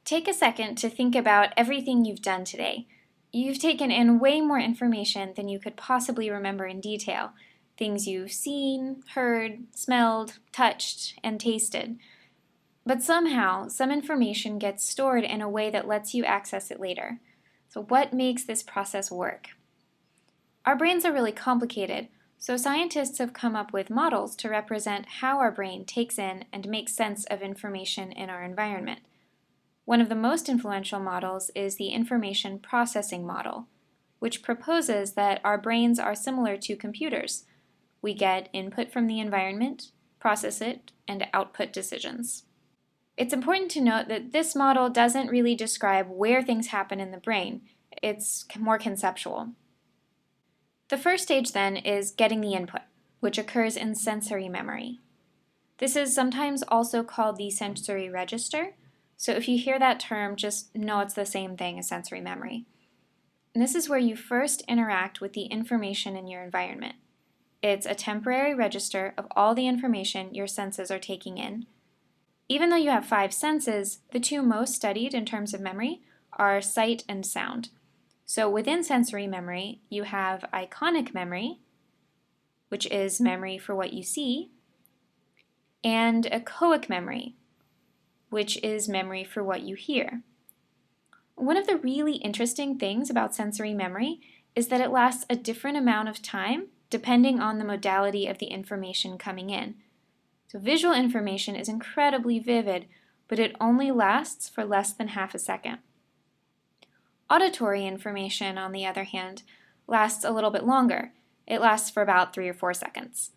Take a second to think about everything you've done today. You've taken in way more information than you could possibly remember in detail. Things you've seen, heard, smelled, touched, and tasted. But somehow, some information gets stored in a way that lets you access it later. So what makes this process work? Our brains are really complicated, so scientists have come up with models to represent how our brain takes in and makes sense of information in our environment. One of the most influential models is the information processing model, which proposes that our brains are similar to computers. We get input from the environment, process it, and output decisions. It's important to note that this model doesn't really describe where things happen in the brain. It's more conceptual. The first stage then is getting the input, which occurs in sensory memory. This is sometimes also called the sensory register. So if you hear that term, just know it's the same thing as sensory memory. And this is where you first interact with the information in your environment. It's a temporary register of all the information your senses are taking in. Even though you have 5 senses, the 2 most studied in terms of memory are sight and sound. So within sensory memory, you have iconic memory, which is memory for what you see, and echoic memory, which is memory for what you hear. One of the really interesting things about sensory memory is that it lasts a different amount of time depending on the modality of the information coming in. So visual information is incredibly vivid, but it only lasts for less than half a second. Auditory information, on the other hand, lasts a little bit longer. It lasts for about 3 or 4 seconds.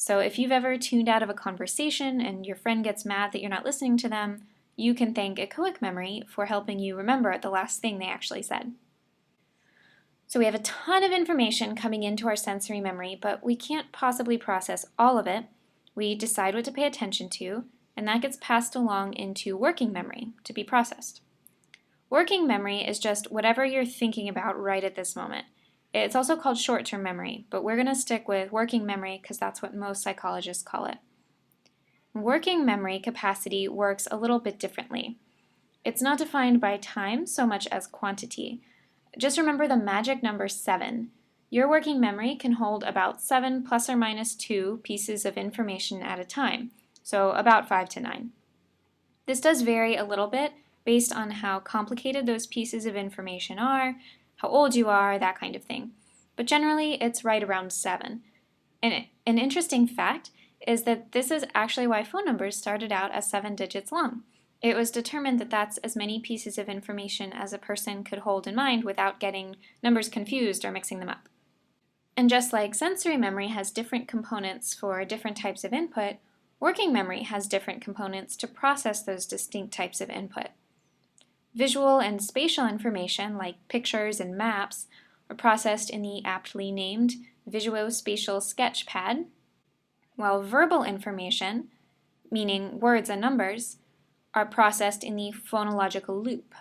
So if you've ever tuned out of a conversation and your friend gets mad that you're not listening to them, you can thank echoic memory for helping you remember the last thing they actually said. So we have a ton of information coming into our sensory memory, but we can't possibly process all of it. We decide what to pay attention to, and that gets passed along into working memory to be processed. Working memory is just whatever you're thinking about right at this moment. It's also called short-term memory, but we're going to stick with working memory because that's what most psychologists call it. Working memory capacity works a little bit differently. It's not defined by time so much as quantity. Just remember the magic number 7. Your working memory can hold about 7 plus or minus 2 pieces of information at a time, so about 5 to 9. This does vary a little bit based on how complicated those pieces of information are, how old you are, that kind of thing. But generally, it's right around 7. And an interesting fact is that this is actually why phone numbers started out as 7 digits long. It was determined that that's as many pieces of information as a person could hold in mind without getting numbers confused or mixing them up. And just like sensory memory has different components for different types of input, working memory has different components to process those distinct types of input. Visual and spatial information, like pictures and maps, are processed in the aptly named Visuospatial Sketchpad, while verbal information, meaning words and numbers, are processed in the phonological loop.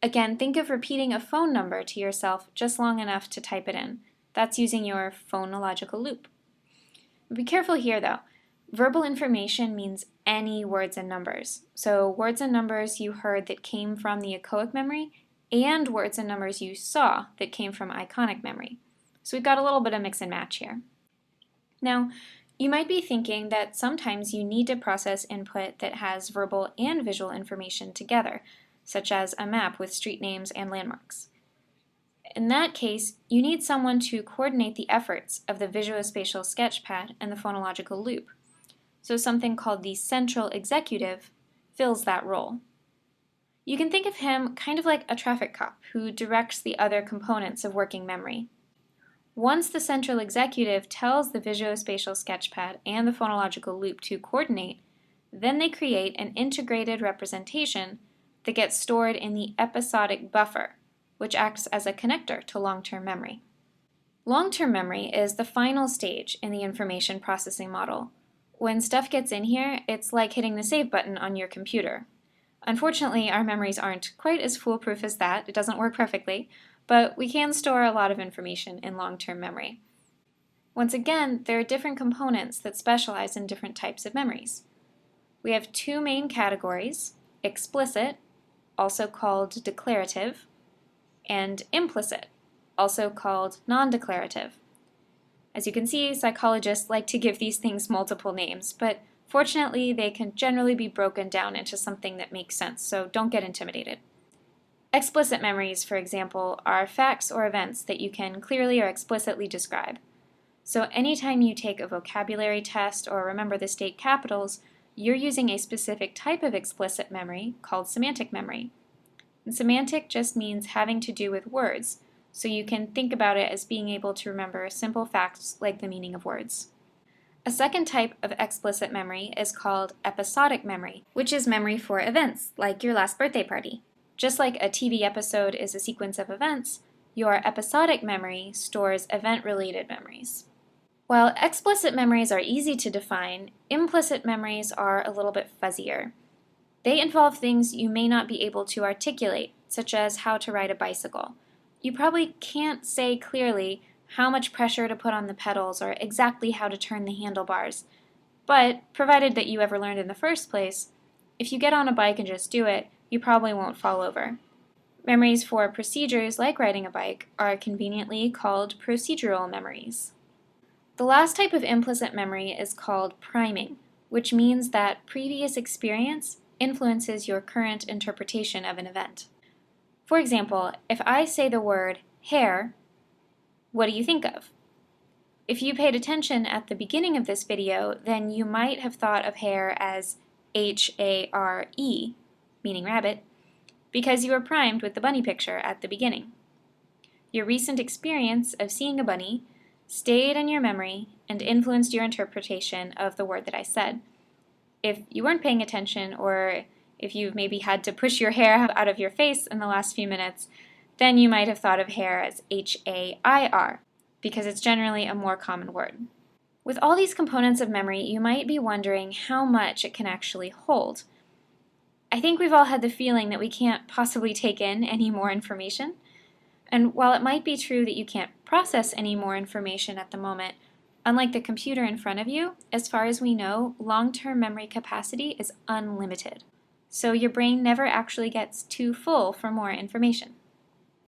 Again, think of repeating a phone number to yourself just long enough to type it in. That's using your phonological loop. Be careful here though. Verbal information means any words and numbers. So words and numbers you heard that came from the echoic memory and words and numbers you saw that came from iconic memory. So we've got a little bit of mix and match here. Now, you might be thinking that sometimes you need to process input that has verbal and visual information together, such as a map with street names and landmarks. In that case, you need someone to coordinate the efforts of the Visuospatial Sketchpad and the phonological loop. So something called the central executive fills that role. You can think of him kind of like a traffic cop who directs the other components of working memory. Once the central executive tells the Visuospatial Sketchpad and the phonological loop to coordinate, then they create an integrated representation that gets stored in the episodic buffer, which acts as a connector to long-term memory. Long-term memory is the final stage in the information processing model. When stuff gets in here, it's like hitting the save button on your computer. Unfortunately, our memories aren't quite as foolproof as that. It doesn't work perfectly, but we can store a lot of information in long-term memory. Once again, there are different components that specialize in different types of memories. We have 2 main categories: explicit, also called declarative, and implicit, also called non-declarative. As you can see, psychologists like to give these things multiple names, but fortunately they can generally be broken down into something that makes sense, so don't get intimidated. Explicit memories, for example, are facts or events that you can clearly or explicitly describe. So anytime you take a vocabulary test or remember the state capitals, you're using a specific type of explicit memory called semantic memory. And semantic just means having to do with words, so you can think about it as being able to remember simple facts like the meaning of words. A second type of explicit memory is called episodic memory, which is memory for events, like your last birthday party. Just like a TV episode is a sequence of events, your episodic memory stores event-related memories. While explicit memories are easy to define, implicit memories are a little bit fuzzier. They involve things you may not be able to articulate, such as how to ride a bicycle. You probably can't say clearly how much pressure to put on the pedals or exactly how to turn the handlebars, but provided that you ever learned in the first place, if you get on a bike and just do it, you probably won't fall over. Memories for procedures like riding a bike are conveniently called procedural memories. The last type of implicit memory is called priming, which means that previous experience influences your current interpretation of an event. For example, if I say the word hair, what do you think of? If you paid attention at the beginning of this video, then you might have thought of hair as H-A-R-E, meaning rabbit, because you were primed with the bunny picture at the beginning. Your recent experience of seeing a bunny stayed in your memory and influenced your interpretation of the word that I said. If you weren't paying attention, or if you maybe had to push your hair out of your face in the last few minutes, then you might have thought of hair as H-A-I-R, because it's generally a more common word. With all these components of memory, you might be wondering how much it can actually hold. I think we've all had the feeling that we can't possibly take in any more information. And while it might be true that you can't process any more information at the moment, unlike the computer in front of you, as far as we know, long-term memory capacity is unlimited. So your brain never actually gets too full for more information.